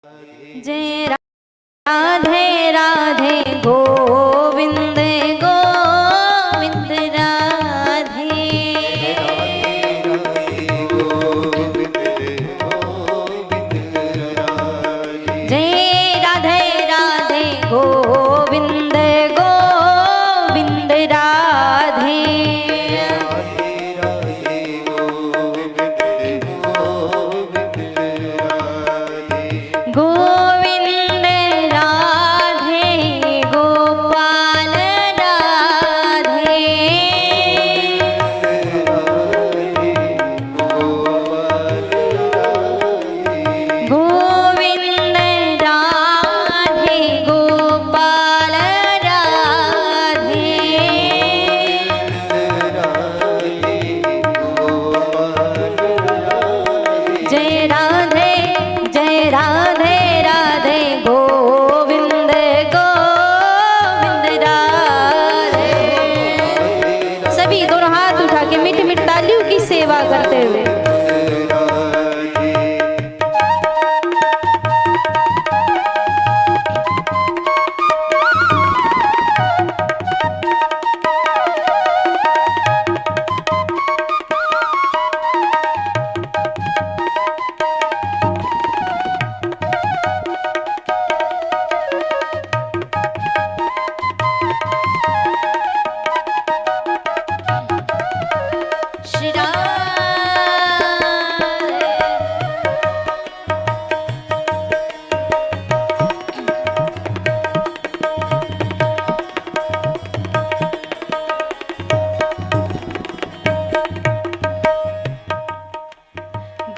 जय राधे राधे गोविंद गोविंद राधे। जय राधे राधे गोविंद गोविंद राधे। गोविंद राधे गोपाल राधे। गोविंद राधे गोपाल राधे। जय राधे जय राधे राधे गोविंद गोविंद राधे। सभी दोनों हाथ उठा के मीठी मीठी तालियों की सेवा करते हुए श्री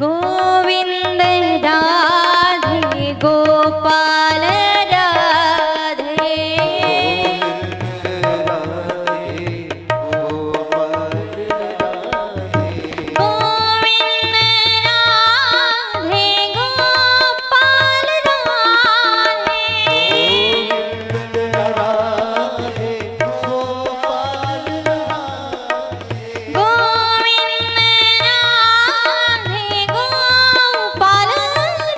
गोविंद राधे गोपाल राधे। गोविंद राधे गोपाल राधे। गोविंद राधे गोपाल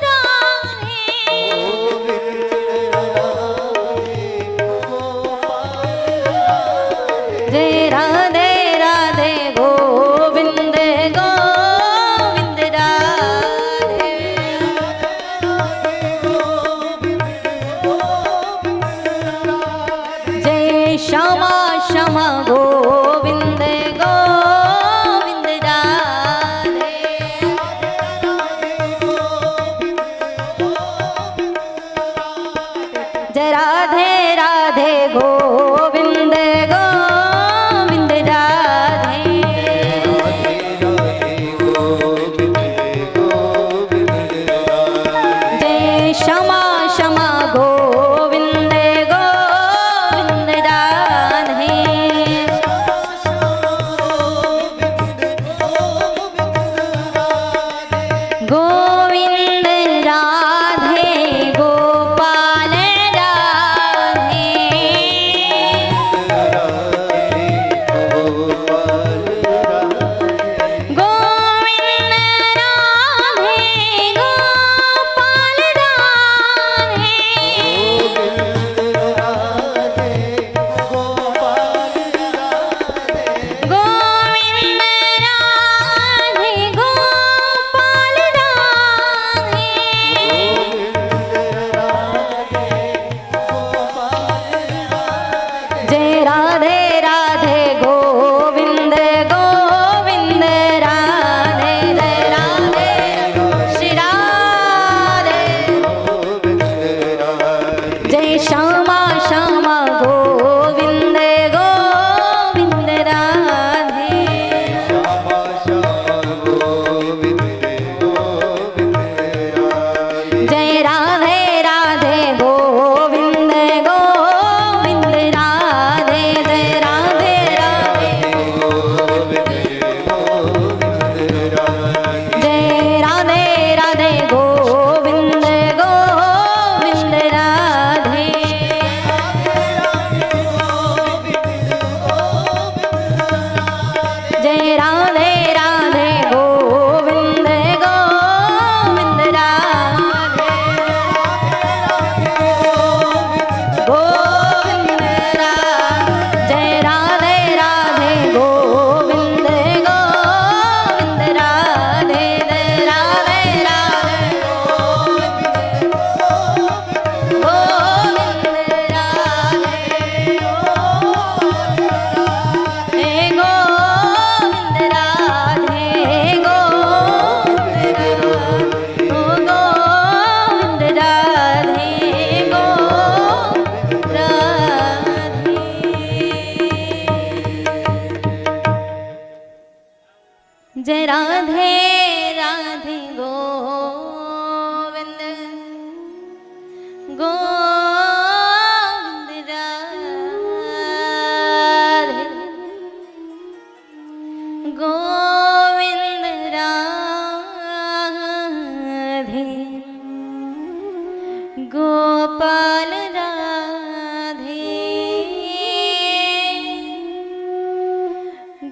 राधे। जय राधे राधे गोविंद गोविंद राधे। जय श्यामा श्यामा गोविंद गोविंद राधे। जय राधे राधे गोविंद गोविंद राधे। जय श्यामा श्यामा गोविंद गोविंद राधे। गोविंद राधे गोपाल राधे। गोविंद राधे गोपाल राधे। गोविंद राधे गोपाल राधे। गोपाल राधे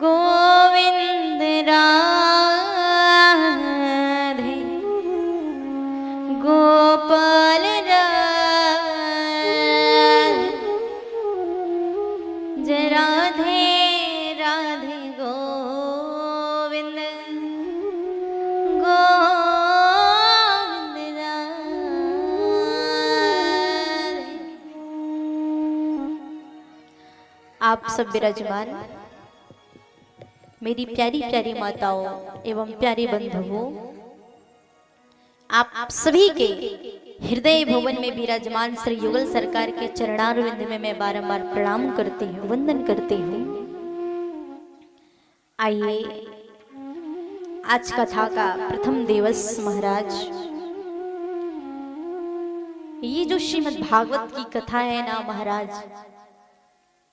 गोविंद राधे गोपाल राधे राधे राधे गोविंद गोविंद राधे। आप सब विराजमान मेरी प्यारी प्यारी माताओं एवं प्यारे बंधुओं, आप सभी के हृदय भवन में विराजमान श्री युगल सरकार के चरणारविंद में मैं बारंबार प्रणाम करती हूँ, वंदन करती हूँ। आइए आज कथा का प्रथम दिवस महाराज, ये जो श्रीमद् भागवत की कथा है ना महाराज,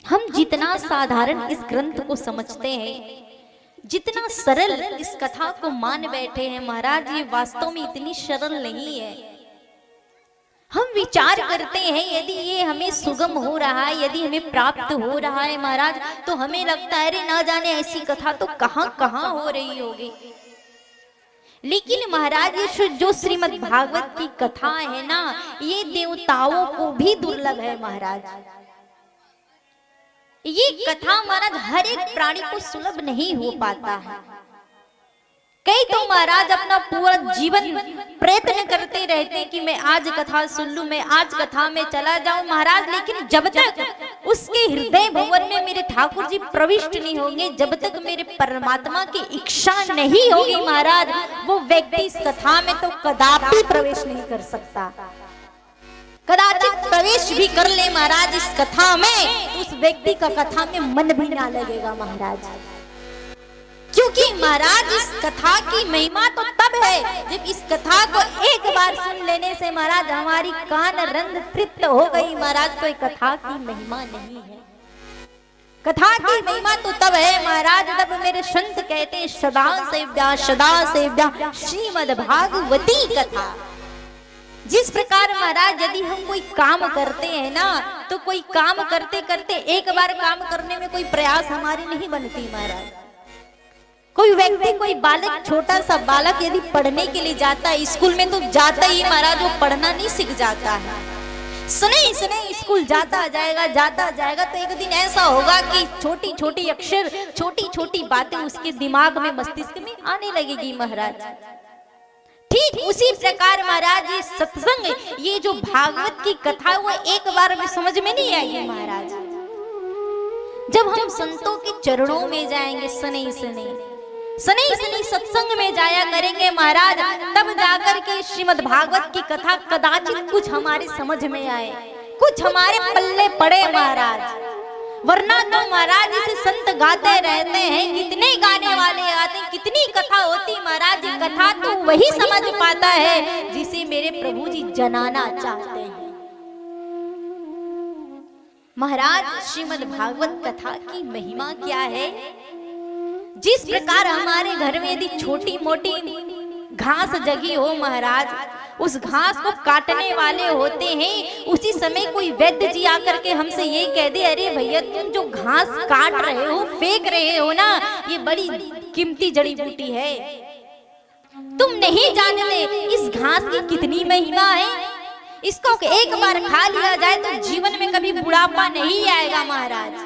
हम जितना साधारण इस ग्रंथ को समझते हैं, जितना सरल इस कथा को मान बैठे हैं महाराज, ये वास्तव में इतनी सरल नहीं है। हम विचार करते हैं यदि ये हमें सुगम हो रहा है, यदि हमें प्राप्त हो रहा है महाराज, तो हमें लगता है अरे ना जाने ऐसी कथा तो कहां कहां हो रही होगी। लेकिन महाराज ये जो श्रीमद् भागवत की कथा है ना, ये देवताओं को भी दुर्लभ है महाराज। ये कथा महाराज हर एक प्राणी को सुलभ नहीं हो पाता है। कई तो महाराज अपना पूरा जीवन प्रयत्न करते रहते कि मैं आज कथा सुन लूं, मैं आज कथा में चला जाऊं महाराज, लेकिन जब तक उसके हृदय भवन में मेरे ठाकुर जी प्रविष्ट नहीं होंगे, जब तक मेरे परमात्मा की इच्छा नहीं होगी महाराज, वो व्यक्ति इस कथा में तो कदापि प्रवेश नहीं कर सकता। कदाचित प्रवेश भी कर ले महाराज इस कथा में, उस व्यक्ति का कथा में मन भी ना लगेगा महाराज। क्योंकि महाराज इस कथा की महिमा तो तब है जब इस कथा को एक बार सुन लेने से महाराज हमारी कान रंध तृप्त हो गई महाराज, कोई कथा की महिमा नहीं है। कथा की महिमा तो तब है महाराज जब मेरे संत कहते सदा सेव्या श्रीमद् भागवती कथा। जिस प्रकार महाराज यदि हम कोई काम करते हैं ना, तो कोई काम करते करते एक बार काम करने में कोई प्रयास हमारी नहीं बनती महाराज। कोई व्यक्ति, कोई बालक, छोटा सा बालक यदि पढ़ने के लिए जाता है स्कूल में, तो जाता ही महाराज वो पढ़ना नहीं सीख जाता है। सने स्कूल जाता जाएगा तो एक दिन ऐसा होगा कि छोटी छोटी अक्षर, छोटी छोटी बातें उसके दिमाग में, मस्तिष्क में आने लगेगी महाराज। ठीक उसी प्रकार महाराज ये सत्संग, ये जो भागवत की कथा है, वो एक बार में समझ में नहीं आई है महाराज। जब हम संतों के चरणों में जाएंगे, सने सत्संग में जाया करेंगे महाराज, तब जाकर के श्रीमद् भागवत की कथा कदाचित कुछ हमारे समझ में आए, कुछ हमारे पल्ले पड़े महाराज। वरना तो महाराज इसे संत गाते रहते हैं, कितने गाने वाले आते हैं, कितनी कथा होती महाराज। कथा तो वही समझ पाता है जिसे मेरे प्रभु जी जनाना चाहते हैं महाराज। श्रीमद् भागवत कथा की महिमा क्या है? जिस प्रकार हमारे घर में यदि छोटी मोटी घास जगी हो महाराज, उस घास को काटने वाले होते हैं, उसी समय कोई वैद्य जी आकर के हमसे ये कह दे, अरे भैया तुम जो घास काट रहे हो, फेंक रहे हो ना, ये बड़ी कीमती जड़ी बूटी है, तुम नहीं जानते इस घास की कितनी महिमा है। इसको एक बार खा लिया जाए तो जीवन में कभी बुढ़ापा नहीं आएगा महाराज।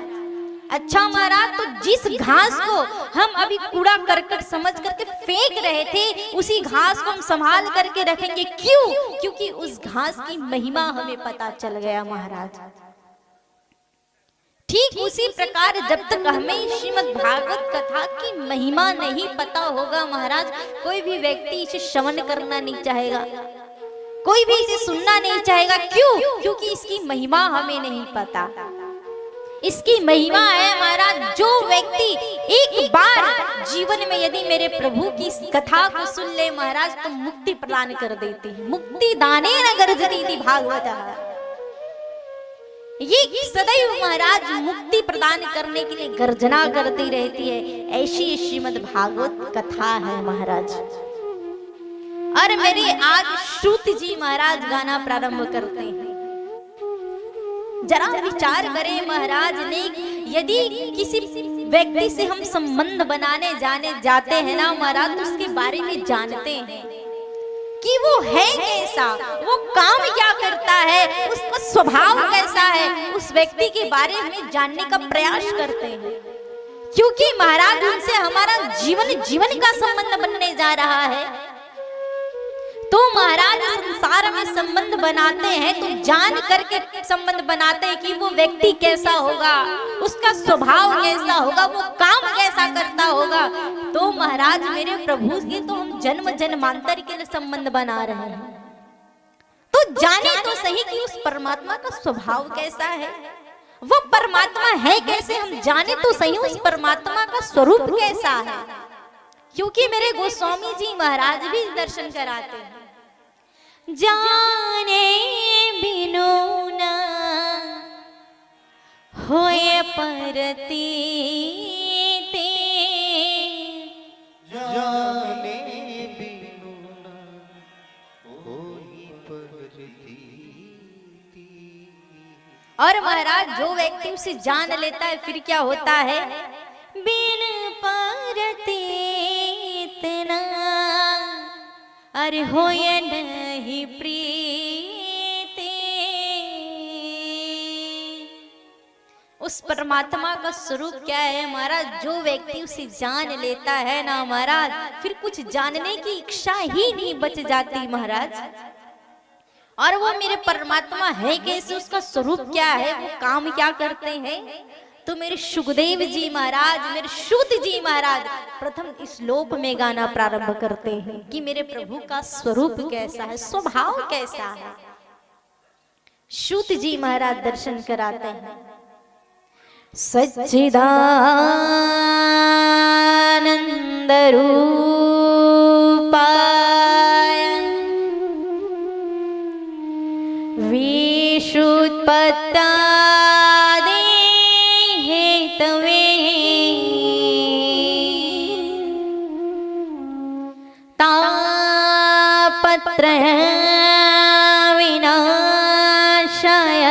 अच्छा महाराज, तो जिस घास को हम अभी कूड़ा करकट समझ करके फेंक रहे थे, उसी घास को हम संभाल करके रखेंगे। क्यों? क्योंकि उस घास की महिमा हमें पता चल गया महाराज। ठीक उसी प्रकार जब तक हमें श्रीमद् भागवत कथा की महिमा नहीं पता होगा महाराज, कोई भी व्यक्ति इसे श्रवण करना नहीं चाहेगा, कोई भी इसे सुनना नहीं चाहेगा। क्यों? क्योंकि इसकी महिमा हमें नहीं पता। इसकी महिमा है महाराज, जो व्यक्ति एक बार जीवन में यदि मेरे प्रभु की इस कथा को सुन ले महाराज, तो मुक्ति प्रदान कर देती है। मुक्ति दाने न गर्जती थी भागवत। ये सदैव महाराज मुक्ति प्रदान करने के लिए गर्जना करती रहती है। ऐसी श्रीमद् भागवत कथा है महाराज। और मेरे आज श्रुति जी महाराज गाना प्रारंभ करते हैं। जरा विचार करें महाराज ने, यदि किसी व्यक्ति से हम संबंध बनाने जाते हैं ना महाराज, तो उसके बारे में जानते हैं कि वो है कैसा, वो काम क्या करता है, उसका स्वभाव कैसा है, उस व्यक्ति के बारे में जानने का प्रयास करते हैं। क्योंकि महाराज उनसे हमारा जीवन का संबंध बनने जा रहा है। तो महाराज संसार में संबंध बनाते हैं तो जान करके संबंध बनाते हैं कि वो व्यक्ति कैसा होगा, उसका स्वभाव कैसा होगा, वो काम कैसा करता होगा। तो महाराज मेरे प्रभु के तो हम जन्म जन्मांतर के लिए संबंध बना रहे हैं, तो जाने तो सही कि उस परमात्मा का स्वभाव कैसा है, वो परमात्मा है कैसे, हम जाने तो सही उस परमात्मा का स्वरूप कैसा है। क्योंकि मेरे गोस्वामी जी महाराज भी दर्शन कराते हैं, जाने बिनु ना होए परतीते, जाने बिनु ना होई परतीते। और महाराज जो व्यक्ति उसे जान लेता है फिर क्या होता है, बिन परतीत ना अरे होए नहीं प्रीति। उस परमात्मा का स्वरूप क्या है महाराज, जो व्यक्ति उसे जान लेता है ना महाराज, फिर कुछ जानने की इच्छा ही नहीं बच जाती महाराज। और वो मेरे परमात्मा है कैसे, उसका स्वरूप क्या है, वो काम क्या करते हैं। तो मेरे सुखदेव जी महाराज, मेरे सूत जी महाराज प्रथम इस श्लोक में गाना प्रारंभ करते हैं कि मेरे प्रभु का स्वरूप कैसा है, स्वभाव कैसा है। सूत जी महाराज दर्शन कराते हैं, सच्चिदानंद रूपाय विशुद्धपत्ता तापत्र विनाशाय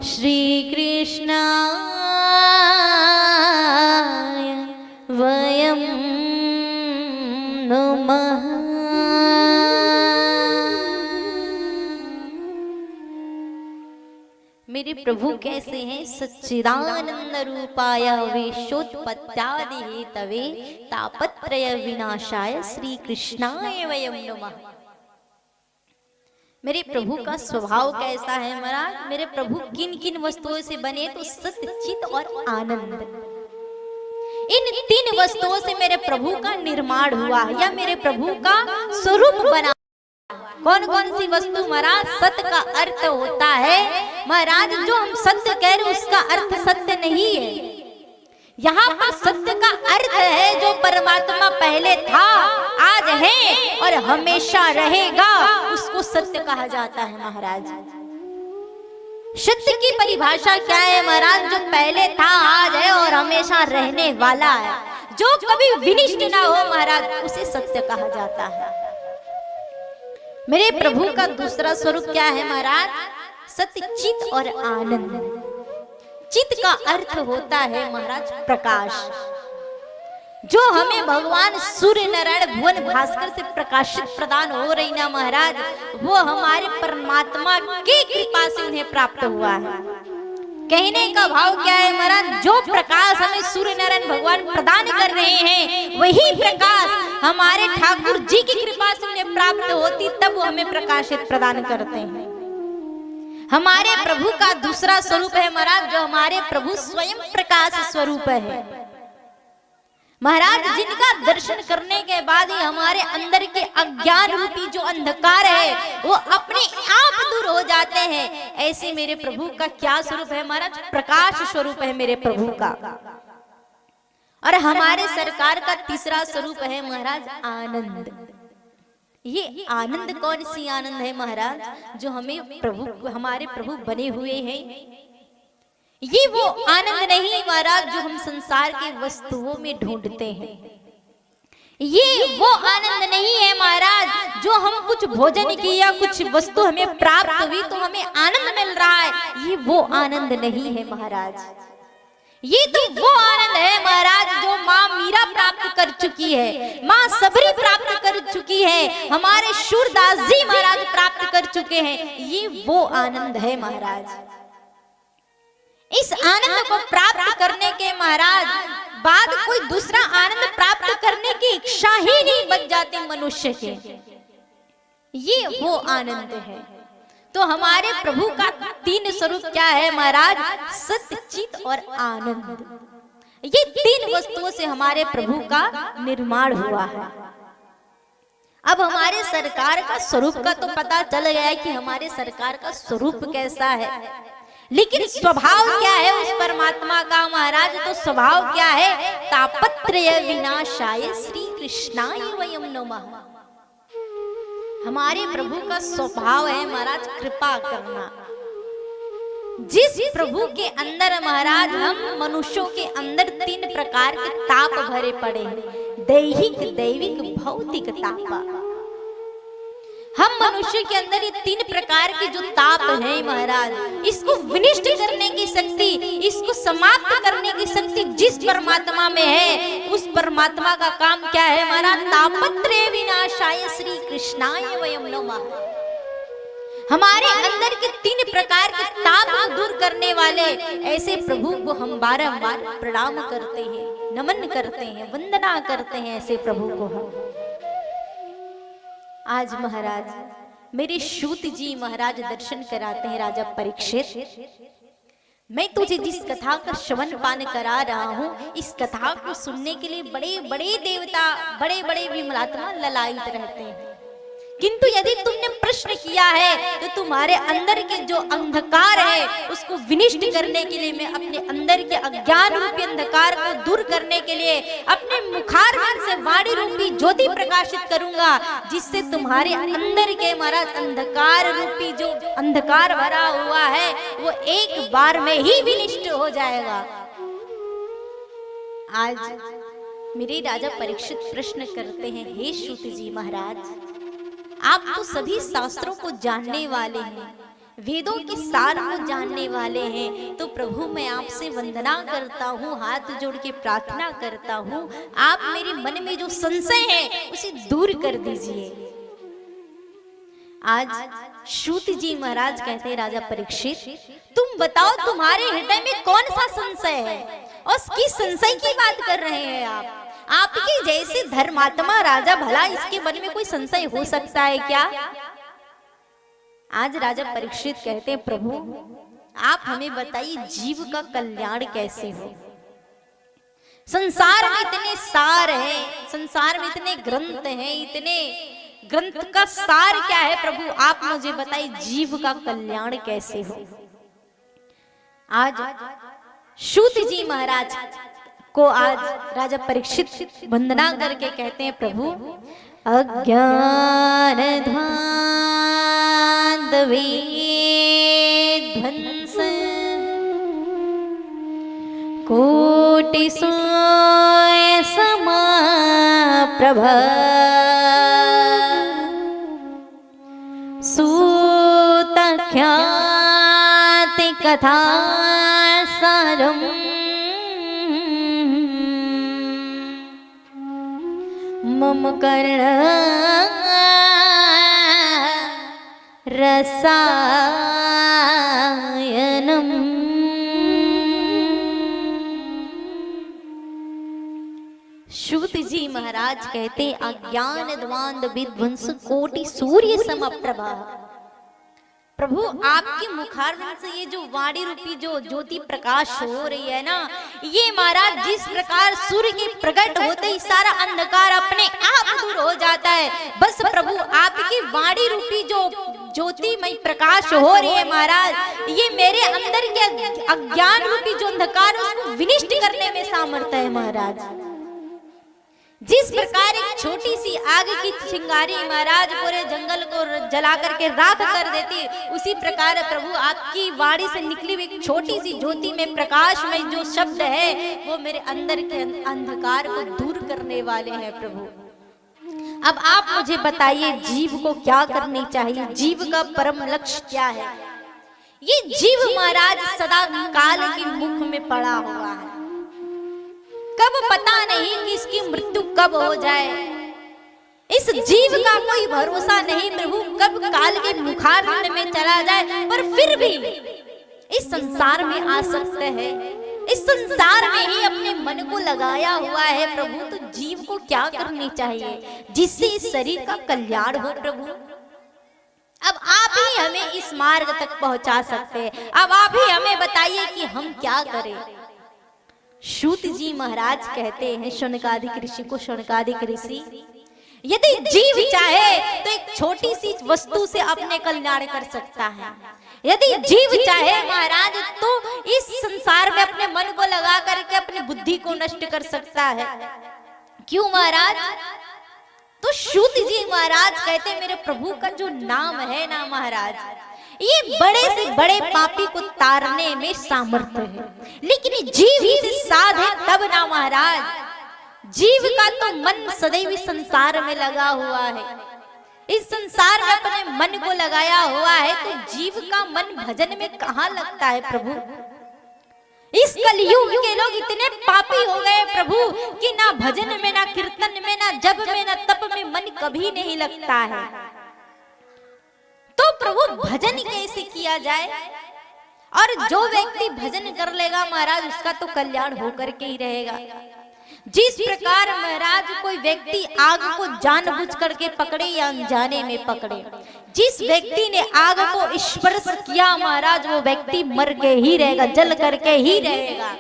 श्री कृष्णाय वयं नमः। मेरे प्रभु कैसे हैं, सच्चिदानंद रूपाय विशोत्पत्त्यादि हेतवे तापत्रय विनाशाय श्री कृष्णाय वयं नमः। मेरे प्रभु का स्वभाव कैसा है महाराज, मेरे प्रभु किन किन वस्तुओं से बने, तो सत्य चित और आनंद, इन तीन वस्तुओं से मेरे प्रभु का निर्माण हुआ या मेरे प्रभु का स्वरूप बना। कौन कौन सी वस्तु महाराज, सत्य का अर्थ होता है महाराज, जो हम सत्य कह रहे उसका अर्थ सत्य नहीं है। यहाँ पर सत्य का अर्थ है जो परमात्मा पहले था, आज है और हमेशा रहेगा, उसको सत्य कहा जाता है महाराज। सत्य की परिभाषा क्या है महाराज, जो पहले था, आज है और हमेशा रहने वाला है, जो कभी विनिष्ट ना हो महाराज, उसे सत्य कहा जाता है। मेरे प्रभु का दूसरा स्वरूप क्या है महाराज, सत्य चित और आनंद। चित का अर्थ होता है महाराज प्रकाश, जो हमें भगवान सूर्य नारायण भुवन भास्कर से प्रकाशित प्रदान हो रही ना महाराज, वो हमारे परमात्मा की कृपा से उन्हें प्राप्त हुआ है। कहने का भाव क्या है महाराज, जो प्रकाश हमें सूर्य नारायण भगवान प्रदान कर रहे हैं, वही प्रकाश हमारे ठाकुर जी की कृपा से उन्हें प्राप्त होती, तब वो हमें प्रकाशित प्रदान करते हैं। हमारे प्रभु का दूसरा स्वरूप है महाराज, जो हमारे प्रभु स्वयं प्रकाश स्वरूप है महाराज, जिनका दर्शन करने के बाद ही हमारे अंदर के अज्ञान रूपी जो अंधकार है वो अपने आप दूर हो जाते हैं। ऐसे मेरे प्रभु का क्या स्वरूप है महाराज, प्रकाश स्वरूप है मेरे प्रभु का। और हमारे सरकार का तीसरा स्वरूप है महाराज आनंद। ये आनंद कौन सी आनंद है महाराज, जो हमें प्रभु, हमारे प्रभु बने हुए हैं। ये वो आनंद नहीं महाराज जो हम संसार के वस्तुओं में ढूंढते हैं, ये वो आनंद नहीं है महाराज जो हम कुछ भोजन किया, कुछ वस्तु हमें प्राप्त हुई तो हमें आनंद मिल रहा है, ये वो आनंद नहीं है महाराज। ये तो वो आनंद है महाराज जो माँ मीरा प्राप्त कर चुकी है, माँ सबरी प्राप्त कर चुकी है, हमारे शूरदास जी महाराज प्राप्त कर चुके हैं। ये वो आनंद है महाराज। इस आनंद को प्राप्त करने के महाराज बाद कोई दूसरा आनंद प्राप्त करने की इच्छा ही नहीं बच जाती मनुष्य के। ये वो आनंद है। तो हमारे प्रभु का तीन स्वरूप क्या है महाराज? सत्य, चित और आनंद। ये तीन वस्तुओं से हमारे प्रभु का निर्माण हुआ है। अब हमारे सरकार का स्वरूप का तो पता चल गया है कि हमारे सरकार का स्वरूप कैसा है, लेकिन स्वभाव क्या है उस परमात्मा का महाराज? तो स्वभाव क्या है? तापत्रय विनाशाय श्री कृष्णाय वयम नमः। हमारे प्रभु का स्वभाव है महाराज कृपा करना। जिस प्रभु के अंदर महाराज हम मनुष्यों के अंदर तीन प्रकार के ताप भरे पड़े हैं, दैहिक, दैविक, भौतिक ताप। हम मनुष्य के अंदर ये तीन प्रकार के जो ताप है महाराज, इसको विनिष्ट करने की शक्ति, इसको समाप्त करने की शक्ति जिस परमात्मा में है, उस परमात्मा का काम क्या है महाराज? तापत्रय विनाशाय श्री कृष्णाय वयम नमः। हमारे अंदर के तीन प्रकार के ताप को दूर करने वाले ऐसे प्रभु को हम बारंबार प्रणाम करते हैं, नमन करते हैं, वंदना करते हैं ऐसे प्रभु को हम। आज महाराज मेरे सूत जी महाराज दर्शन कराते हैं राजा परीक्षित। मैं तुझे जिस कथा का श्रवण पान करा रहा हूँ, इस कथा को सुनने के लिए बड़े बड़े देवता, बड़े बड़े विमलात्मा ललायित रहते हैं, किंतु यदि तुमने प्रश्न किया है तो तुम्हारे अंदर के जो अंधकार है उसको विनिष्ट करने के लिए, मैं अपने अंदर के अज्ञान रूपी अंधकार को दूर करने के लिए अपने मुखारविंद से वाणी रूपी ज्योति प्रकाशित करूंगा, जिससे तुम्हारे अंदर के महाराज अंधकार रूपी जो अंधकार भरा हुआ है वो एक बार में ही विनिष्ट हो जाएगा। आज मेरे राजा परीक्षित प्रश्न करते हैं, हे सूत जी महाराज, आप तो सभी शास्त्रों को जानने वाले हैं, वेदों के सार को जानने वाले हैं, तो प्रभु मैं आपसे वंदना करता हूँ, हाथ जोड़ के प्रार्थना करता हूँ, आप मेरे मन में जो संशय है उसे दूर कर दीजिए। आज सूत जी महाराज कहते हैं, राजा परीक्षित तुम बताओ तुम्हारे हृदय में कौन सा संशय है और किस संशय की बात कर रहे हैं आप? आपके जैसे धर्मात्मा राजा, भला इसके मन में कोई संशय हो सकता है क्या? आज राजा परीक्षित कहते हैं, प्रभु आप हमें बताइए जीव का कल्याण कैसे हो? संसार में इतने सार हैं, संसार में इतने ग्रंथ हैं, इतने ग्रंथ का सार क्या है प्रभु? आप मुझे बताइए जीव का कल्याण कैसे हो? आज सूत जी महाराज को आज राजा परीक्षित वंदना करके कहते हैं, प्रभु अज्ञान ध्वांधवे ध्वंस कोटि सोय समाप्रभ सूत ख्याति कथा सारम मम कर्ण रसायनम। सूत जी महाराज कहते, अज्ञान द्वांध विध्वंस कोटि सूर्य समप्रभा। प्रभु आपके मुखारविंद से ये जो वाणी रूपी जो ज्योति प्रकाश हो रही है ना, ये महाराज जिस प्रकार सूर्य के प्रकट होते ही सारा अंधकार अपने आप दूर हो जाता है। बस प्रभु आपकी वाणी रूपी जो ज्योतिमय प्रकाश हो रही है महाराज, ये मेरे अंदर के अज्ञान रूपी जो अंधकार उसको विनिष्ट करने में सामर्थ्य है महाराज। जिस प्रकार एक छोटी सी आग की चिंगारी महाराज पूरे जंगल को जला करके राख कर देती, उसी प्रकार प्रभु आपकी वाणी से निकली हुई एक छोटी सी ज्योति में प्रकाश में जो शब्द है वो मेरे अंदर के अंधकार को दूर करने वाले हैं प्रभु। अब आप मुझे बताइए जीव को क्या करनी चाहिए, जीव का परम लक्ष्य क्या है। ये जीव महाराज सदा काल के मुख में पड़ा हुआ है, कब पता नहीं कि इसकी मृत्यु कब हो जाए। इस जीव का कोई भरोसा नहीं प्रभु, कब काल के मुखारविंद में चला जाए, पर फिर भी इस संसार में आसक्त है, इस संसार में ही अपने मन को लगाया हुआ है प्रभु। तो जीव को क्या करनी चाहिए जिससे इस शरीर का कल्याण हो प्रभु। अब आप ही हमें इस मार्ग तक पहुंचा सकते हैं, अब आप ही हमें बताइए कि हम क्या करें। सूत जी महाराज कहते हैं शौनकादिक ऋषि को, शौनकादिक ऋषि यदि जीव चाहे तो एक छोटी सी वस्तु से अपने कल्याण कर सकता है, यदि जीव चाहे महाराज तो इस संसार में अपने मन को लगा करके अपनी बुद्धि को नष्ट कर सकता है। क्यों महाराज? तो सूत जी महाराज कहते मेरे प्रभु का जो नाम है ना महाराज, ये बड़े से बड़े पापी को तारने में सामर्थ्य है, लेकिन जीव से साध है तब ना महाराज। जीव का तो मन सदैव संसार में लगा हुआ है, इस संसार में अपने मन को लगाया हुआ है, तो जीव का मन भजन में कहाँ लगता है प्रभु। इस कलयुग के लोग इतने पापी हो गए प्रभु कि ना भजन में, ना कीर्तन में, ना जप में, ना तप में मन कभी नहीं लगता है। तो प्रभु भजन कैसे किया जाए? और जो व्यक्ति भजन कर लेगा महाराज उसका तो कल्याण होकर के ही रहेगा। जिस प्रकार महाराज कोई व्यक्ति आग को जानबूझ करके पकड़े या अनजाने में पकड़े, जिस व्यक्ति ने आग को स्पर्श किया महाराज वो व्यक्ति मर के ही रहेगा, जल करके ही रहेगा।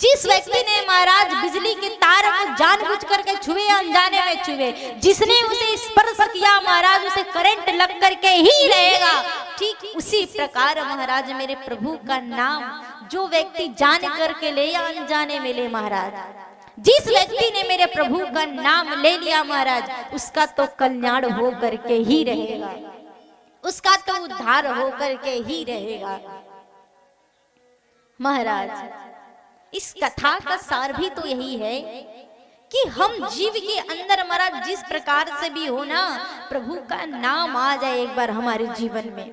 जिस व्यक्ति ने महाराज बिजली के तार को जानबूझ करके छुए या अनजाने में छुए, जिसने उसे स्पर्श किया महाराज उसे करंट लग करके ही रहेगा। ठीक उसी प्रकार महाराज मेरे प्रभु का नाम जो व्यक्ति जान करके ले या अनजाने में ले महाराज, जिस व्यक्ति ने मेरे प्रभु का नाम ले लिया महाराज उसका तो कल्याण हो करके ही रहेगा, उसका तो उद्धार हो करके ही रहेगा। महाराज इस कथा का सार भी तो यही है कि हम जीव के अंदर महाराज जिस प्रकार से भी हो ना प्रभु का नाम आ जाए एक बार हमारे जीवन में,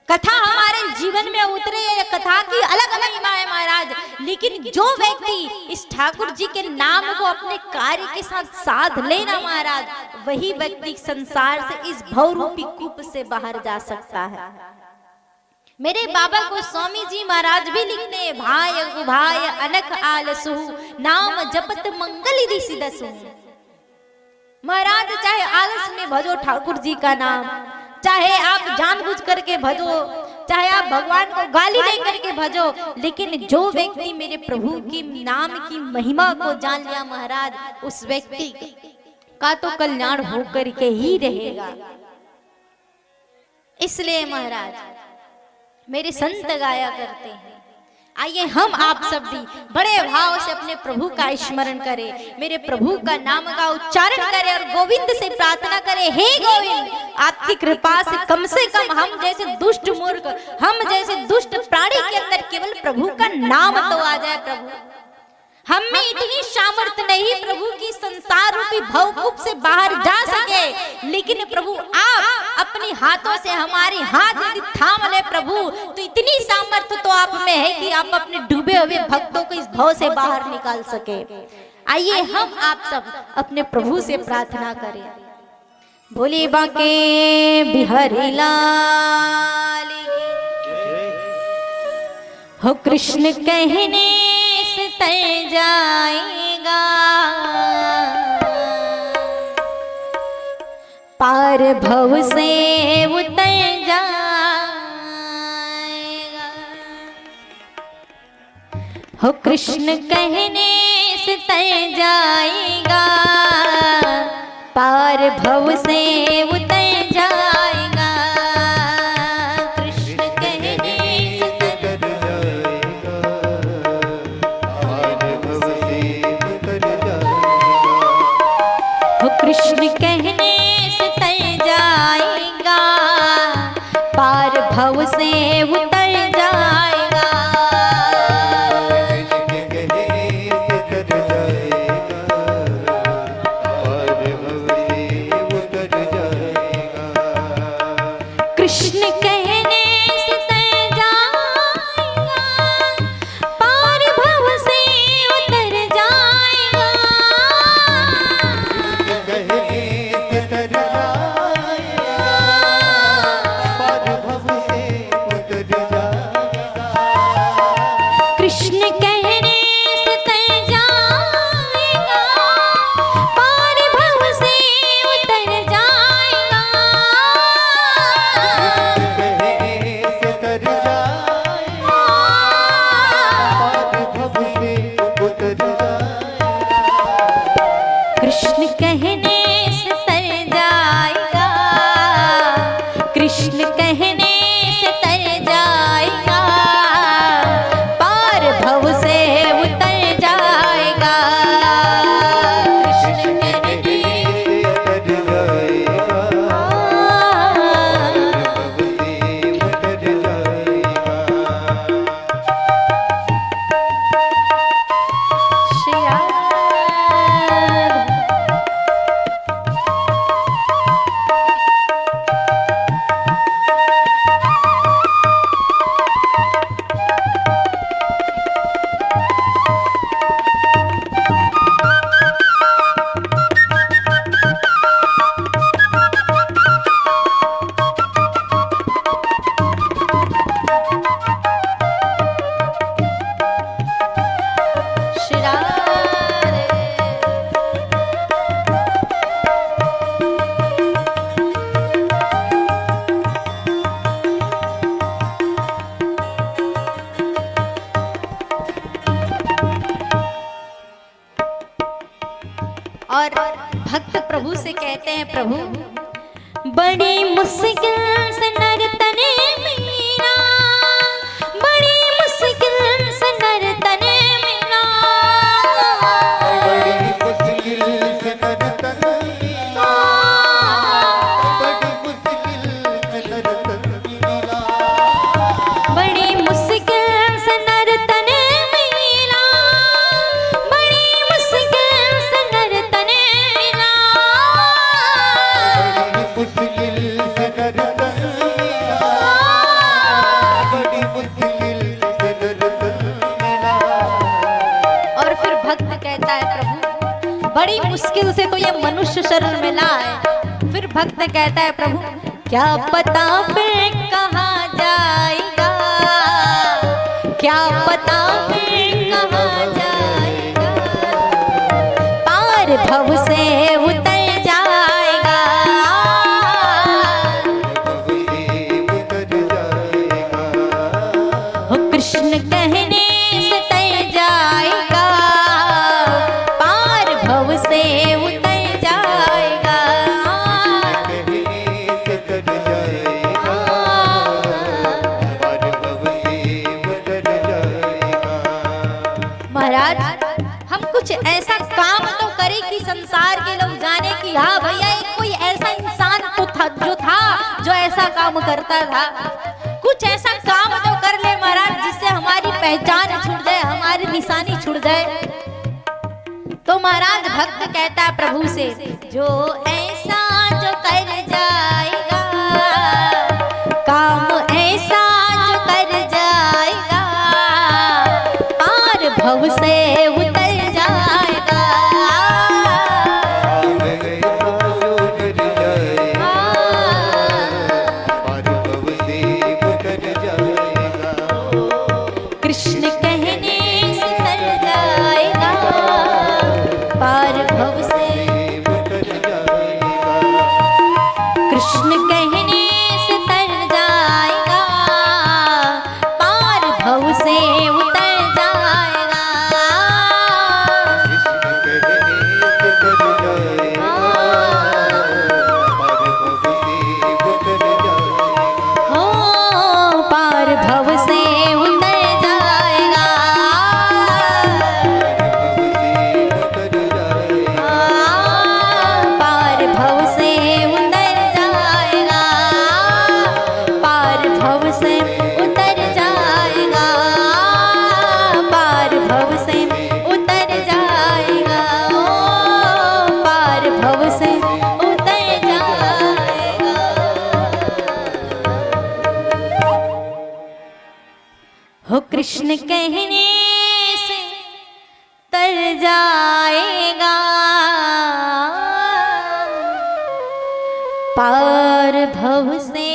कथा हमारे जीवन में उतरे। कथा की अलग महिमा है महाराज, लेकिन जो व्यक्ति इस ठाकुर जी के नाम को अपने कार्य के साथ साध लेना महाराज, वही व्यक्ति संसार से इस भवरूपी कूप से बाहर जा सकता है। मेरे बाबा को स्वामी जी महाराज भी लिखते हैं, भाय गुभाय अनक आलसु नाम जपत मंगल दिसि दसु। महाराज चाहे आलस में भजो ठाकुर जी का नाम, चाहे आप जानबूझ करके भजो, चाहे आप भगवान को गाली दे करके भजो, लेकिन जो व्यक्ति मेरे प्रभु की नाम की महिमा को जान लिया महाराज उस व्यक्ति का तो कल्याण होकर के ही रहेगा। इसलिए महाराज मेरे संत गाया करते हैं, आइए हम आप सब भी बड़े भाव से अपने प्रभु का स्मरण करें, मेरे प्रभु का नाम का उच्चारण करें और गोविंद से प्रार्थना करें, हे गोविंद आपकी कृपा से कम हम जैसे दुष्ट मूर्ख, हम जैसे दुष्ट प्राणी के अंदर केवल प्रभु का नाम तो आ जाए। प्रभु हम में इतनी सामर्थ्य नहीं प्रभु की संसार रूपी भवकूप से बाहर जा सके, लेकिन प्रभु आप अपने हाथों से हमारे हाथ यदि थाम ले प्रभु तो इतनी सामर्थ्य तो आप में है कि आप अपने डूबे हुए भक्तों को इस भव से बाहर निकाल सके। आइए हम आप सब अपने प्रभु से प्रार्थना करें। भोले बाके बिहारी लाल हो, कृष्ण कहने से तय जाएगा पार भव से उतर जाएगा। हो कृष्ण कहने से तय जाएगा पार भव से उतर जाएगा। कृष्ण कहने से उतर जाएगा, पार भव से उतर जाएगा। हो कृष्ण कहने से तय जाएगा पार भव से उतर जाएगा। कृष्ण कहने से उतर जाएगा, पार भव कृष्ण कहने से तर जाएगा, कृष्ण कहने से तर जाएगा, पार भव से उतर जाएगा। कृष्ण कहने श्री राम। श्री राधे। और भक्त प्रभु से कहते हैं, प्रभु बड़ी मुश्किल से नर तने मिला, बड़ी मुश्किल से नर तने मिला, बड़ी मुश्किल से नर तन मिला, बड़ी मुश्किल से नर तन मिला, बड़ी मुश्किल से नर तने मिला, बड़ी मुश्किल से नर तने मिला, बड़ी मुश्किल से नर तन मिला, बड़ी मुश्किल से नर तन मिला। और फिर भक्त कहता है, प्रभु बड़ी मुश्किल से तो ये मनुष्य शरीर मिला है। फिर भक्त कहता है, प्रभु क्या पता फिर कहाँ जाएगा, क्या पता फिर कहाँ जाएगा, पार भव से उतर जाएगा। भव से उतर जाएगा, हो कृष्ण कहने से तर जाएगा, पार भव से उतर जाएगा। कहने से तर जाएगा, पार भव से उतर जाएगा। महाराज हम कुछ ऐसा काम तो करें कि संसार के लोग जाने कि हाँ भैया एक कोई ऐसा इंसान तो था जो ऐसा काम करता था। कुछ ऐसा काम तो कर ले महाराज जिससे हमारी पहचान छूट जाए, हमारी निशानी छूट जाए। तो महाराज भक्त कहता है प्रभु से, जो ऐसा जो कर जाएगा, काम ऐसा जो कर जाएगा, पार भव से उतर जाएगा। आग ऐसा जो कर जाएगा, पार भव से उतर जाएगा। कृष्ण कहने से तर जाएगा, पार भव से उतर जाएगा, कृष्ण कहने से तर जाएगा, पार भव से उतर जाएगा। कृष्ण कहने से तर जाएगा, पार भव से उतर जाएगा। हो पार भव से उतर जाएगा, उतर जाएगा, पार भव से उतर जाएगा, पार भव से उतर जाएगा, पार भव से उतर जाएगा, ओ पार भव से उतर जाएगा। हो कृष्ण कहने से तर जाएगा, पार भव से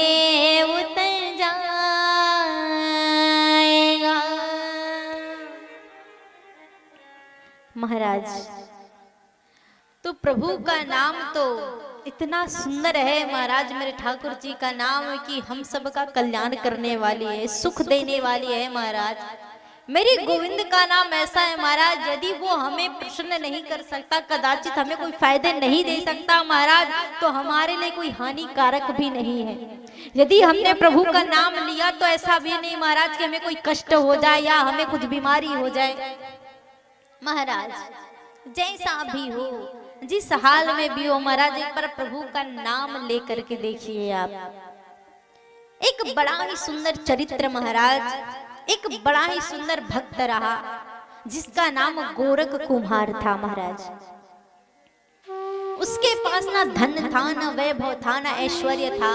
उतर जाएगा। महाराज तो प्रभु का नाम तो इतना सुंदर है महाराज, मेरे ठाकुर जी का नाम है कि हम सब का कल्याण करने वाली है, सुख देने वाली है महाराज। मेरे गोविंद का नाम ऐसा है महाराज, यदि वो हमें प्रसन्न नहीं कर सकता, कदाचित हमें कोई फायदे नहीं दे सकता महाराज, तो हमारे लिए कोई हानिकारक भी नहीं है। यदि हमने प्रभु का नाम लिया तो ऐसा भी नहीं महाराज कि हमें कोई कष्ट हो जाए या हमें कुछ बीमारी हो जाए। महाराज जैसा भी हो, जिस हाल में भी हो महाराज, एक बार प्रभु का नाम लेकर के देखिए आप। एक बड़ा ही सुंदर चरित्र महाराज, एक बड़ा ही सुंदर भक्त रहा जिसका नाम गोरख कुम्हार था महाराज। उसके पास ना धन था, ना वैभव था, ना ऐश्वर्य था,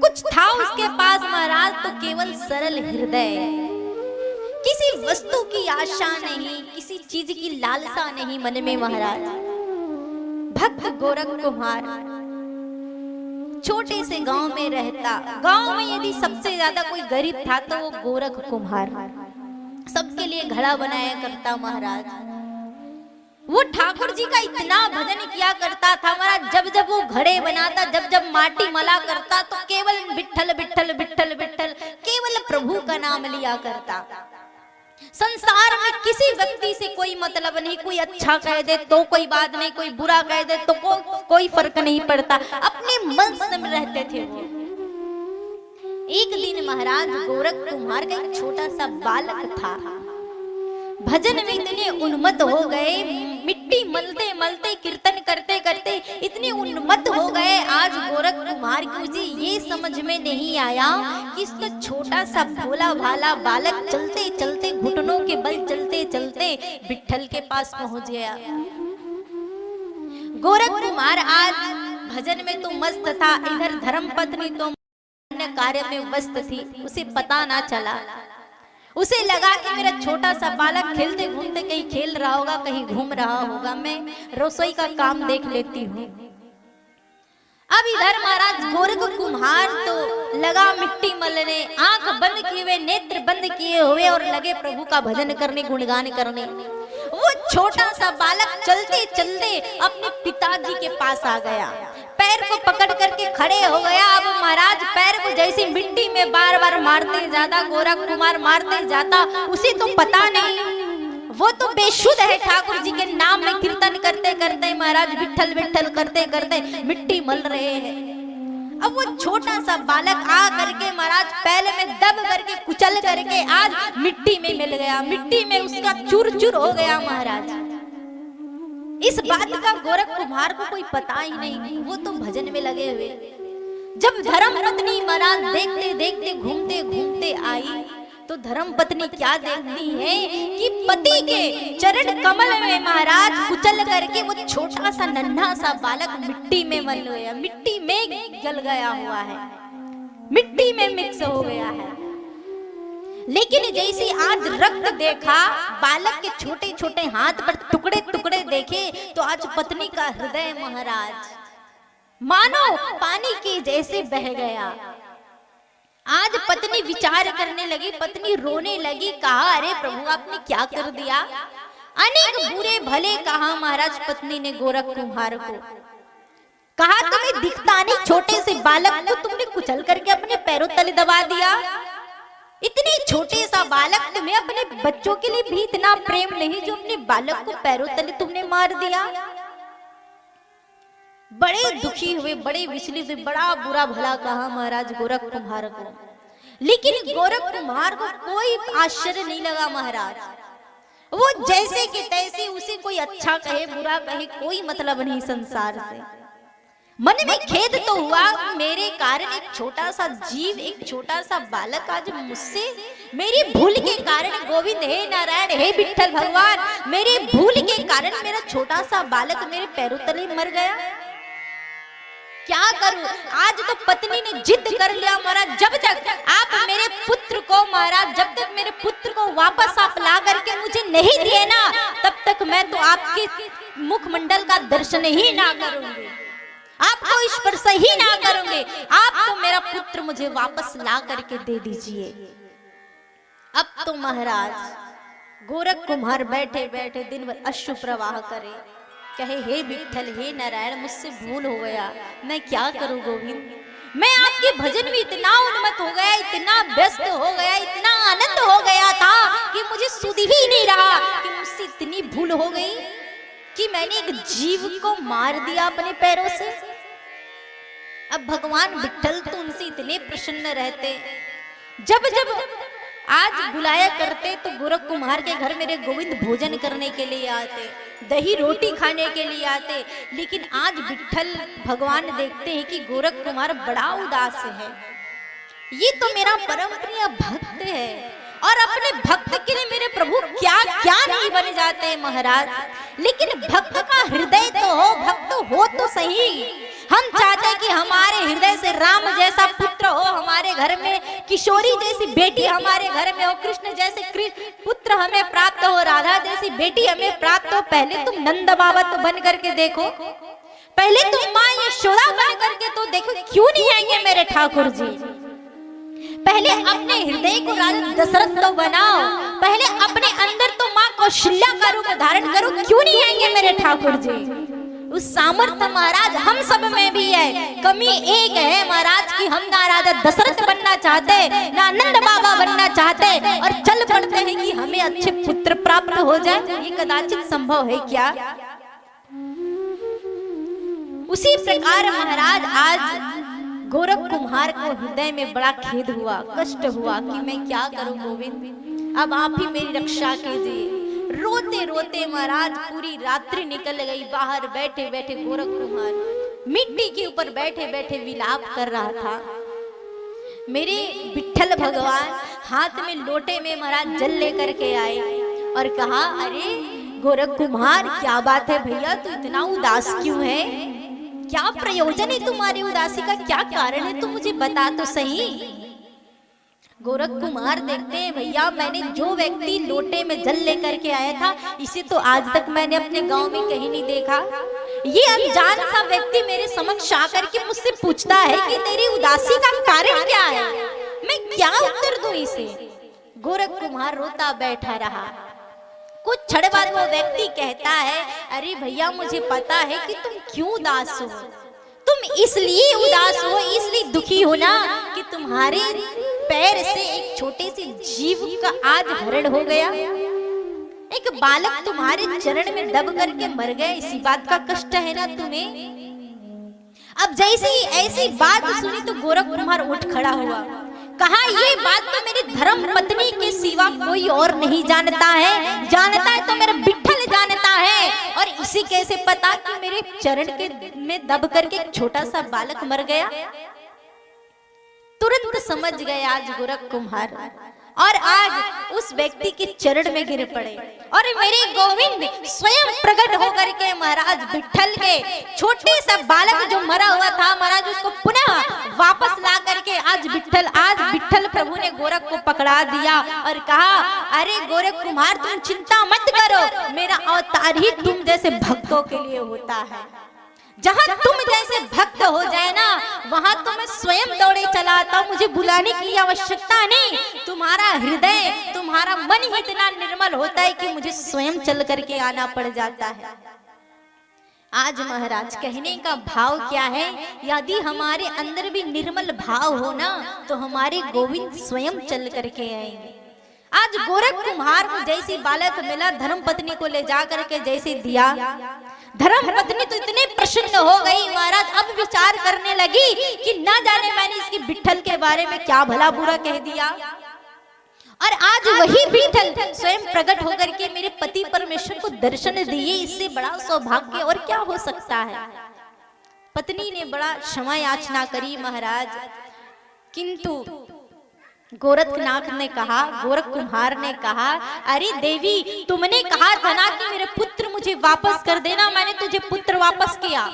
कुछ था उसके पास महाराज तो केवल सरल हृदय, किसी वस्तु की आशा नहीं, किसी चीज की लालसा नहीं मन में महाराज। भक्त गोरख कुम्हार छोटे से गांव में रहता। गांव में यदि सबसे ज्यादा कोई गरीब था तो वो गोरख कुम्हार, सबके लिए घड़ा बनाया करता महाराज। वो ठाकुर जी का इतना भजन किया करता था महाराज, जब जब वो घड़े बनाता, जब जब माटी मला करता तो केवल विठ्ठल विठ्ठल विठ्ठल विठ्ठल, केवल प्रभु का नाम लिया करता। संसार में किसी व्यक्ति से कोई मतलब नहीं, कोई अच्छा कह दे तो कोई बात नहीं, कोई बुरा कह दे तो कोई फर्क नहीं पड़ता, अपने मन में रहते थे वो। एक दिन महाराज गोरख कुम्हार का एक छोटा सा बालक था, भजन में इतने उन्मत्त हो गए, मिट्टी मलते मलते कीर्तन करते करते इतने उन्मत्त हो गए। आज गोरख कुम्हार को जी ये समझ में नहीं आया कि इसका छोटा सा भोला भाला बालक चलते चलते घुटनों के बल चलते चलते विठ्ठल के पास पहुंच गया। गोरख कुम्हार आज भजन में तो मस्त था, इधर धर्मपत्नी तो अन्य कार्य में व्यस्त थी, उसे पता ना चला। उसे लगा कि मेरा छोटा सा बालक खेलते घूमते कहीं खेल रहा होगा, कहीं घूम रहा होगा, मैं रसोई का काम देख लेती हूँ। अब इधर महाराज गोरख कुम्हार तो लगा मिट्टी मलने, आंख बंद किए हुए, नेत्र बंद किए हुए और लगे प्रभु का भजन करने, गुणगान करने। वो छोटा सा बालक चलते चलते अपने पिताजी के पास आ गया, पैर को पकड़ करके खड़े हो गया। अब महाराज पैर को जैसे मिट्टी में बार बार मारते जाता, गोरख कुमार मारते जाता, उसे तो पता नहीं, वो तो बेशुद्ध है, ठाकुर जी के नाम में कीर्तन करते करते महाराज विठ्ठल विठ्ठल करते करते मिट्टी मल रहे हैं। अब वो छोटा सा बालक आ करके महाराज पहले में दब करके कुचल करके आज मिट्टी में मिल गया, मिट्टी में उसका चूर चूर हो गया महाराज। इस बात का गोरख कुम्हार को कोई पता ही नहीं, वो तो भजन में लगे हुए। जब धर्म पत्नी महाराज देखते देखते घूमते घूमते आई तो धर्म पत्नी क्या देखती है कि पति के चरण कमल में महाराज कुचल करके वो छोटा सा नन्हा सा बालक मिट्टी में मल गया, मिट्टी में गल गया हुआ है, मिट्टी में मिक्स हो गया है। लेकिन जैसे आज रक्त देखा, बालक के छोटे छोटे हाथ पर टुकड़े टुकड़े देखे तो आज पत्नी का हृदय महाराज मानो पानी के जैसे बह गया। आज पत्नी विचार करने लगी, पत्नी रोने लगी, कहा अरे प्रभु आपने क्या कर दिया। अनेक बुरे भले कहा महाराज पत्नी ने गोरख कुम्हार को, कहा तुम्हें दिखता नहीं, छोटे से बालक को तुमने कुचल करके अपने पैरों तले दबा दिया। इतने छोटे सा बालक, तुम्हें अपने बच्चों के लिए भी इतना प्रेम नहीं जो अपने बालक को पैरों तले तुमने मार दिया। बड़े दुखी हुए, बड़े विचलित हुए, बड़ा बुरा भला कहा महाराज गोरख कुम्हार को। लेकिन गोरख कुम्हार को कोई आश्चर्य नहीं लगा महाराज, वो जैसे कि तैसे, उसे कोई अच्छा कहे बुरा कहे कोई मतलब नहीं संसार से। मन में खेद तो हुआ, मेरे कारण एक छोटा सा जीव, एक छोटा सा बालक आज मुझसे मेरी भूल के कारण, गोविंद हे नारायण हे विठ्ठल भगवान, मेरे भूल के कारण मेरा छोटा सा बालक मेरे पैरों तले मर गया। क्या करूं? आज तो पत्नी ने जिद कर लिया महाराज, जब तक आप मेरे पुत्र को महाराज, जब तक मेरे पुत्र को वापस आप ला करके मुझे नहीं दिए ना, तब तक मैं तो आपके मुखमंडल का दर्शन ही ना करूंगी, आपको स्पर्श ही ना करूंगी। आप तो मेरा पुत्र मुझे वापस ला करके दे दीजिए। अब तो महाराज गोरख कुम्हार बैठे बैठे दिन भर अश्रु प्रवाह करे, कहे हे विठ्ठल हे नारायण मुझसे भूल हो गया, मैं क्या करूं गोविंद, मैं आपके भजन में इतना उन्मत्त हो गया, इतना व्यस्त हो गया, इतना आनंद हो गया था कि मुझे सुध ही नहीं रहा कि मुझसे इतनी भूल हो गई कि मैंने एक जीव को मार दिया अपने पैरों से। अब भगवान विठल तो उनसे इतने प्रसन्न रहते, जब जब आज बुलाया करते तो गोरख कुम्हार के घर मेरे गोविंद भोजन करने के लिए आते, दही रोटी खाने के लिए आते। लेकिन आज विठल भगवान देखते हैं कि गोरख कुम्हार बड़ा उदास है। ये तो मेरा परम प्रिय भक्त है और अपने भक्त के लिए मेरे प्रभु क्या क्या नहीं बन जाते हैं महाराज। लेकिन भक्त का हृदय तो हो, भक्त हो तो सही। हम चाहते हैं कि हमारे हृदय से राम जैसा पुत्र हो हमारे घर में, किशोरी जैसी बेटी हमारे घर में हो, कृष्ण जैसे पुत्र हमें प्राप्त हो, राधा जैसी बेटी हमें प्राप्त हो। पहले तुम नंद बाबा तो बन करके देखो, पहले तुम माँ यशोदा बन करके तो देखो, क्यों नहीं आएंगे मेरे ठाकुर जी। पहले अपने हृदय को राजा दशरथ तो बनाओ, पहले अपने अंदर तो माँ कौशल्या का रूप धारण करो, क्यों नहीं आएंगे मेरे ठाकुर जी। उस सामर्थ्य महाराज हम सब में भी है। कमी एक है महाराज कि हम ना राजा दशरथ बनना चाहते, ना नंद बाबा बनना चाहते और चल पड़ते हैं कि हमें अच्छे पुत्र प्राप्त हो जाए। ये कदाचित संभव है क्या? उसी प्रकार महाराज आज गोरख कुम्हार को हृदय में बड़ा खेद हुआ, कष्ट हुआ कि मैं क्या करूं गोविंद, अब आप ही मेरी रक्षा कीजिए। रोते रोते महाराज पूरी रात्रि निकल गई। बाहर बैठे बैठे गोरख कुम्हार मिट्टी के ऊपर बैठे बैठे विलाप कर रहा था। मेरे विठल भगवान हाथ में लोटे में महाराज जल लेकर के आए और कहा, अरे गोरख कुम्हार क्या बात है भैया, तू इतना उदास क्यों है? क्या प्रयोजन है तुम्हारी उदासी का, क्या कारण है, तू मुझे बता तो सही। गोरख कुम्हार देखते हैं, भैया मैंने जो व्यक्ति लोटे में जल लेकर के आया था, इसे तो आज तक मैंने अपने गांव में कहीं नहीं देखा। ये अनजान सा व्यक्ति मेरे समक्ष आकर के मुझसे पूछता है कि तेरी उदासी का कारण क्या है, मैं क्या उत्तर दूं इसे। गोरख कुम्हार रोता बैठा रहा। कुछ क्षण बाद वो व्यक्ति कहता है, अरे भैया मुझे पता है कि तुम क्यों उदास हो, तुम इसलिए उदास हो, इसलिए दुखी हो ना कि तुम्हारे पैर से एक छोटे से जीव का आज हरण हो गया, एक बालक तुम्हारे चरण में दब करके मर गया, इसी बात का कष्ट है ना तुम्हें। अब जैसे ही ऐसी बात सुनी तो गोरख कुम्हार उठ खड़ा हुआ, कहा ये बात तो मेरी धर्म पत्नी के सिवा कोई और नहीं जानता है, जानता है तो मेरा विठल जानता है। और इसी कैसे पता कि मेरे चरण के में दब करके एक छोटा सा बालक मर गया। तुरंत समझ गए आज गोरख कुम्हार और आज उस व्यक्ति के चरण में गिर पड़े और मेरे गोविंद स्वयं प्रकट होकर के महाराज विठल के छोटे सा बालक जो मरा हुआ था महाराज उसको पुनः वापस ला करके आज विठल प्रभु ने गोरख को पकड़ा दिया और कहा, अरे गोरख कुम्हार तुम चिंता मत करो, मेरा अवतार ही तुम जैसे भक्तों के लिए होता है। जहां तुम जैसे भक्त हो जाए ना वहां तो मैं स्वयं दौड़े चला आता हूं, मुझे बुलाने की आवश्यकता नहीं। तुम्हारा हृदय तुम्हारा मन ही इतना निर्मल होता है कि मुझे स्वयं चल करके आना पड़ जाता है। आज महाराज कहने का भाव क्या है, यदि हमारे अंदर भी निर्मल भाव हो ना तो हमारे गोविंद स्वयं चल करके आएंगे। आज गोरख कुम्हार को जैसी बालक मिला, धर्म पत्नी को ले जा करके जैसे दिया, धर्म पत्नी तो इतने प्रसन्न हो गई महाराज, अब विचार करने लगी कि ना जाने मैंने इसकी विठल के बारे में क्या भला बुरा कह दिया। और आज वही विठल स्वयं प्रकट होकर के मेरे पति परमेश्वर को दर्शन दिए, इससे बड़ा सौभाग्य और क्या हो सकता है। पत्नी ने बड़ा क्षमा याचना करी महाराज, किंतु गोरखनाथ ने कहा, गोरख कुम्हार ने कहा, अरे देवी तुमने कहा था ना कि मेरे पुत्र मुझे वापस कर देना, मैंने तुझे पुत्र वापस किया,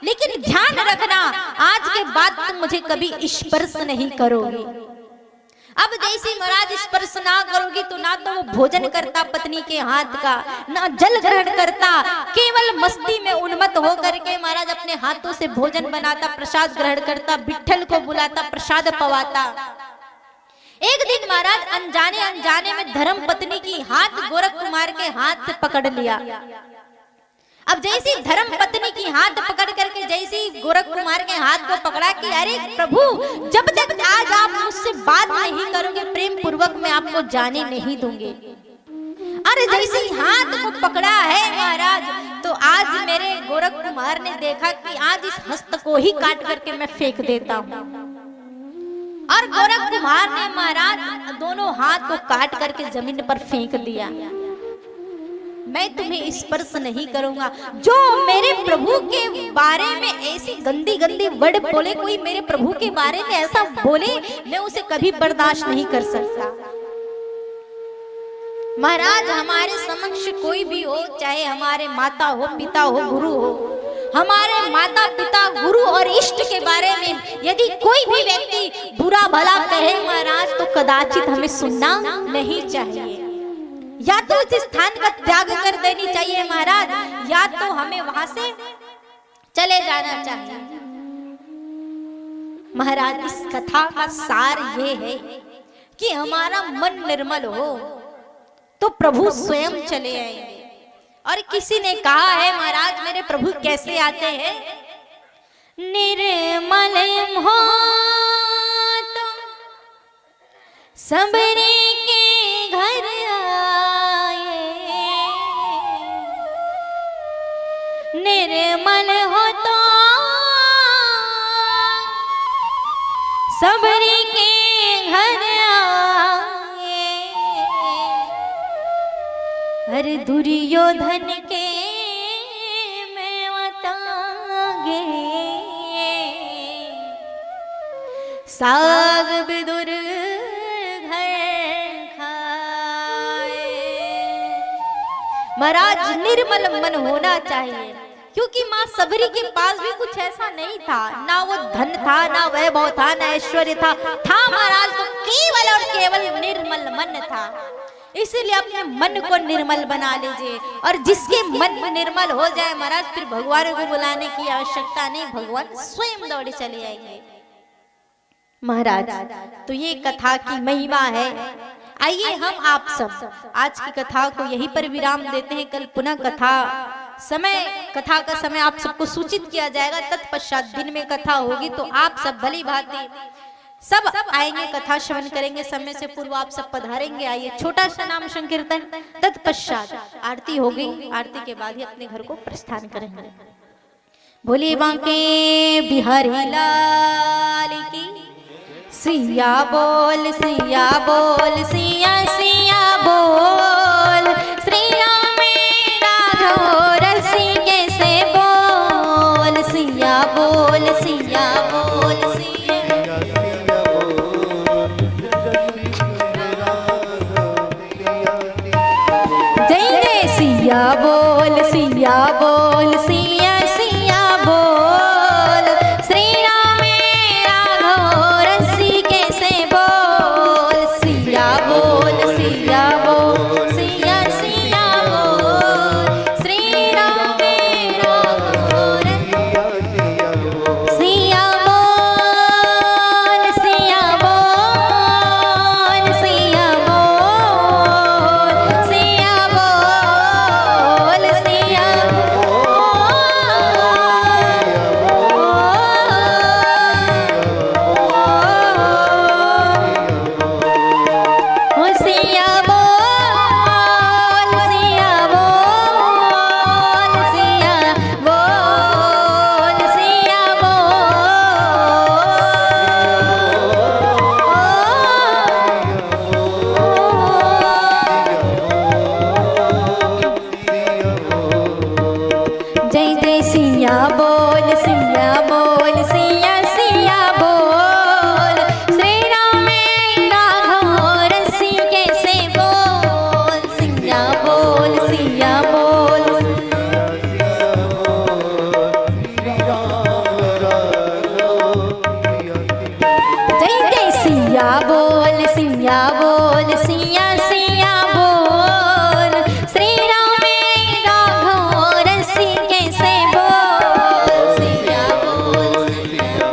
लेकिन ध्यान रखना आज के बाद तुम मुझे कभी स्पर्श नहीं करोगे। अब जैसे महाराज स्पर्श ना करोगी तो ना तो वो भोजन करता पत्नी के हाथ का, ना जल ग्रहण करता, केवल मस्ती में उन्मत्त होकर के महाराज अपने हाथों से भोजन बनाता, प्रसाद ग्रहण करता, विठल को बुलाता, प्रसाद पवाता। एक दिन महाराज अनजाने में धर्म पत्नी की हाथ गोरख कुमार के हाथ से पकड़ लिया। अब जैसी धर्म पत्नी की हाथ पकड़ करके जैसी गोरख कुमार के हाथ को पकड़ा कि अरे प्रभु, जब तक आज आप मुझसे बात नहीं करोगे प्रेम पूर्वक मैं आपको जाने नहीं दूंगी। अरे जैसे हाथ को पकड़ा है महाराज, तो आज मेरे गोरख कुमार ने देखा कि आज इस हस्त को ही काट करके मैं फेंक देता हूँ। और गोरख कुमार ने महाराज दोनों हाथ को काट करके जमीन पर फेंक दिया। मैं तुम्हें स्पर्श नहीं करूंगा। जो मेरे प्रभु के बारे में ऐसी गंदी गंदी वर्ड बोले, कोई मेरे प्रभु के बारे में ऐसा बोले, मैं उसे कभी बर्दाश्त नहीं कर सकता। महाराज हमारे समक्ष कोई भी हो, चाहे हमारे माता हो, पिता हो, गुरु हो, हमारे माता पिता गुरु और इष्ट के बारे में यदि कोई भी व्यक्ति बुरा भला कहे महाराज, तो कदाचित हमें सुनना नहीं चाहिए। या तो इस स्थान का त्याग कर देनी चाहिए महाराज, या तो हमें वहां से चले जाना चाहिए। महाराज इस कथा का सार ये है कि हमारा मन निर्मल हो तो प्रभु स्वयं चले आएंगे। और किसी ने कहा है महाराज मेरे प्रभु कैसे आते हैं? निर्मल हो तो सबरे के घर आए, निर्मल हो तो सबरे के घर आए, हर दुर्योधन के मैं बतागे, साग विदुर घर खाए। महाराज निर्मल मन होना चाहिए, क्योंकि माँ सबरी के पास भी कुछ ऐसा नहीं था, ना वो धन था, ना वैभव था, ना ऐश्वर्य था महाराज तो केवल और केवल निर्मल मन था। इसीलिए अपने मन को निर्मल बना लीजिए, और जिसके मन निर्मल हो जाए महाराज फिर भगवान को बुलाने की आवश्यकता नहीं, भगवान स्वयं दौड़े चले आएंगे। महाराज तो ये कथा की महिमा है। आइए हम आप सब आज की कथा को यहीं पर विराम देते हैं। कल पुनः कथा का समय आप सबको सूचित किया जाएगा। तत्पश्चात दिन में कथा होगी, तो आप सब भली भांति सब आएंगे, कथा श्रवण करेंगे। समय से पूर्व आप सब पधारेंगे। आइए छोटा सा नाम संकीर्तन, तत्पश्चात आरती होगी। आरती के बाद ही अपने घर को प्रस्थान करेंगे। बोले बांके बिहारी लाल की सिया बोल, सिया बोल, सिया सिया बोल, श्री राम राघव रसिके से बोल, सिया बोल, सिया बोल, सिया जय जय सिया बोल, सिया बोल, सिया सिया बोल, श्री राम राघव रसिके से बोल, सिया बोल, सिया बोल, सिया सिया बोल, श्री राम राघव सिया बोल, सिया बोल, सिया बोल, सिया बोल, सिया जय जय सिया बोल, सिया बोल, सिया सिया बोल, श्री राम राघव रसिके से बोल, सिया बोल, सिया बोल, जय जय सिया बोल, सिया बोल, सिया सिया बोल, श्री राम राघव रसिके से बोल, सिया बोल, सिया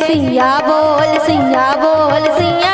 सिया बोल सिया बोल सिया